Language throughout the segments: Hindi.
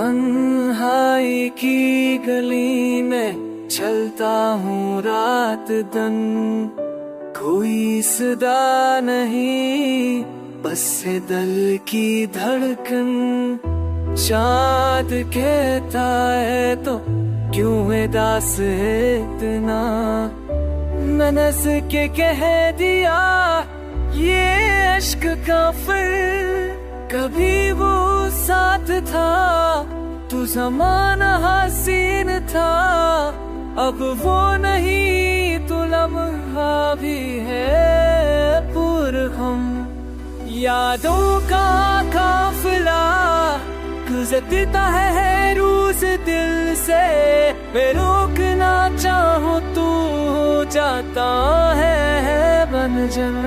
तन्हाई की गली में चलता हूँ रात दिन, कोई सदा नहीं, बस ये दिल की धड़कन। चाँद कहता है तो क्यों है दास इतना, मैंने से के कह दिया ये इश्क काफिर। कभी वो साथ था तू ज़माना हसीन था, अब वो नहीं तू लम्हा भी है पुरगम। यादों का काफिला गुजरता है रोज दिल से, मैं रोकना चाहूँ तू जाता है बनजन।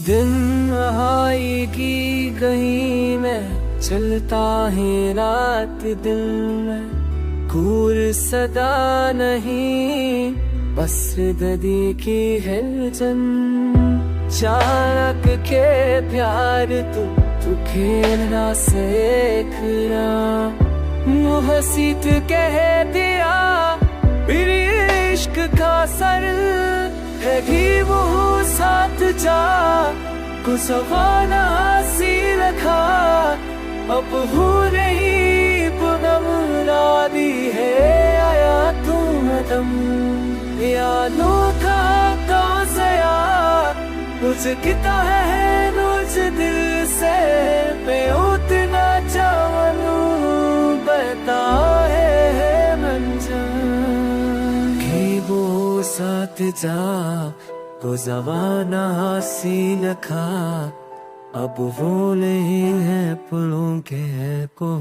दिन आएगी कहीं में चलता है रात दिल में, कूर सदा नहीं, बस ददी की हिलचन। चाहक के प्यार तू खेलना सीखना, मुहसीत कह दिया मेरे इश्क का सर है भी वो साथ जा, को सवाना सी रखा, अब हो रही पूनम रानी है आया तुम दम। यादों का कौन सा यार मुझकिता है मुझ दिल से, मैं उतना चावनू बता है मंजर कि वो साथ जा, तो ज़माना सी लखा, अब वो नहीं है पुलों के को।